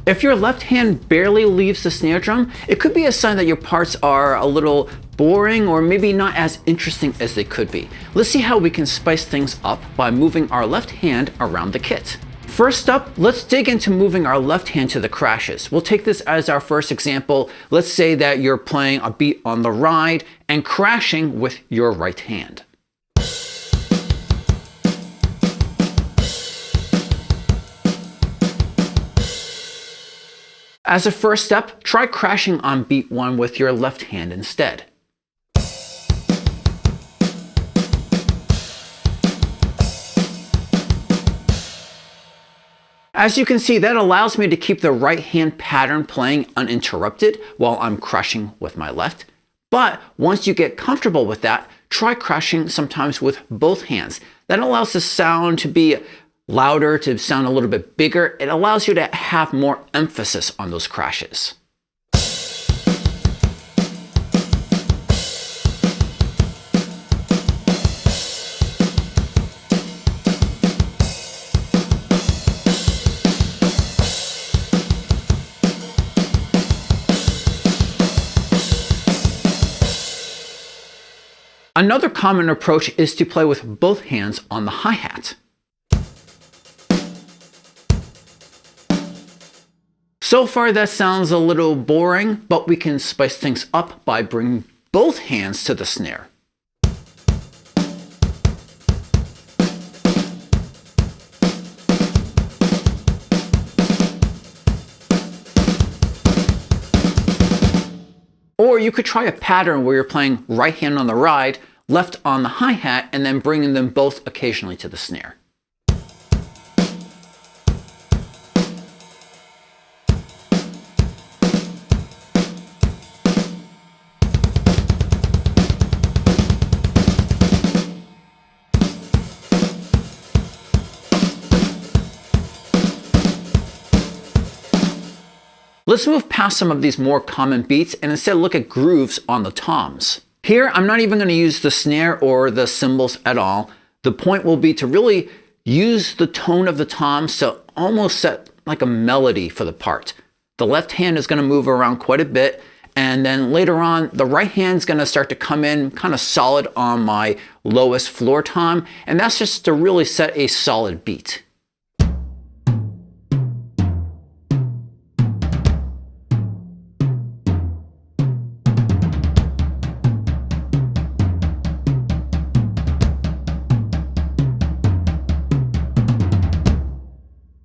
If your left hand barely leaves the snare drum, it could be a sign that your parts are a little boring or maybe not as interesting as they could be. Let's see how we can spice things up by moving our left hand around the kit. First up, let's dig into moving our left hand to the crashes. We'll take this as our first example. Let's say that you're playing a beat on the ride and crashing with your right hand. As a first step, try crashing on beat 1 with your left hand instead. As you can see, that allows me to keep the right hand pattern playing uninterrupted while I'm crashing with my left. But once you get comfortable with that, try crashing sometimes with both hands. That allows the sound to be louder, to sound a little bit bigger. It allows you to have more emphasis on those crashes. Another common approach is to play with both hands on the hi-hat. So far that sounds a little boring, but we can spice things up by bringing both hands to the snare. Or you could try a pattern where you're playing right hand on the ride, left on the hi-hat, and then bringing them both occasionally to the snare. Let's move past some of these more common beats and instead look at grooves on the toms. Here, I'm not even going to use the snare or the cymbals at all. The point will be to really use the tone of the toms to almost set like a melody for the part. The left hand is going to move around quite a bit, and then later on, the right hand's going to start to come in kind of solid on my lowest floor tom, and that's just to really set a solid beat.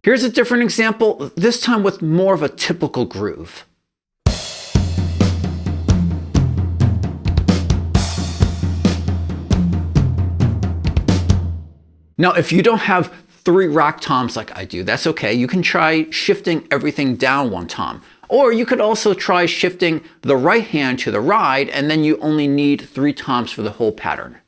Here's a different example, this time with more of a typical groove. Now, if you don't have 3 rock toms like I do, that's okay. You can try shifting everything down 1 tom. Or you could also try shifting the right hand to the ride, and then you only need 3 toms for the whole pattern.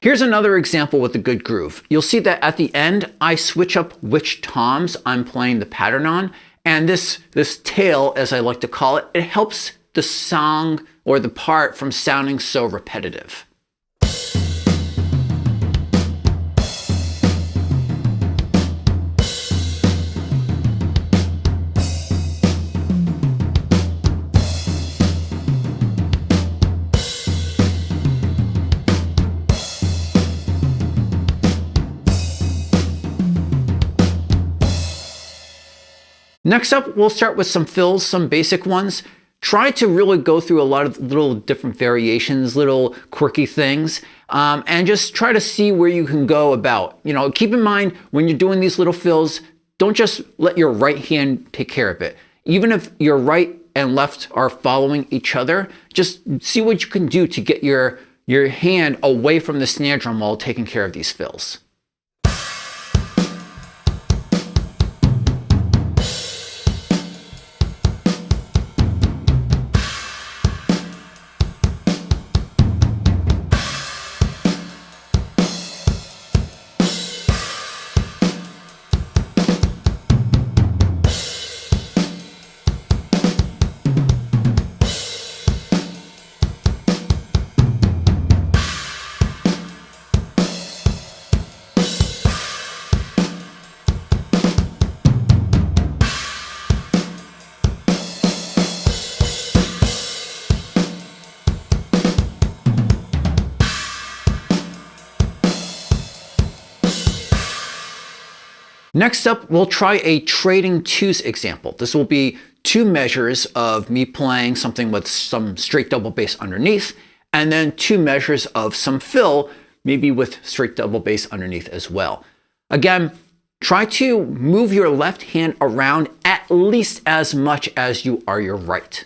Here's another example with a good groove. You'll see that at the end, I switch up which toms I'm playing the pattern on. And this tail, as I like to call it, it helps the song or the part from sounding so repetitive. Next up, we'll start with some fills, some basic ones. Try to really go through a lot of little different variations, little quirky things, and just try to see where you can go about. You know, keep in mind when you're doing these little fills, don't just let your right hand take care of it. Even if your right and left are following each other, just see what you can do to get your hand away from the snare drum while taking care of these fills. Next up, we'll try a trading twos example. This will be two measures of me playing something with some straight double bass underneath, and then two measures of some fill, maybe with straight double bass underneath as well. Again, try to move your left hand around at least as much as you are your right.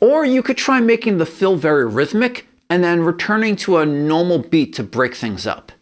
Or you could try making the fill very rhythmic and then returning to a normal beat to break things up.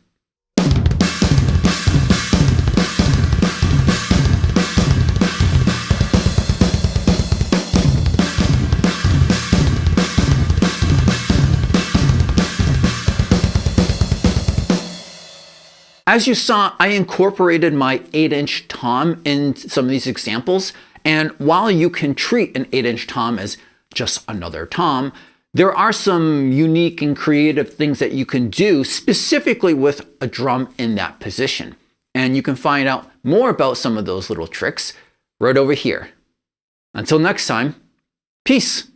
As you saw, I incorporated my 8-inch tom in some of these examples, and while you can treat an 8-inch tom as just another tom, there are some unique and creative things that you can do specifically with a drum in that position. And you can find out more about some of those little tricks right over here. Until next time, peace.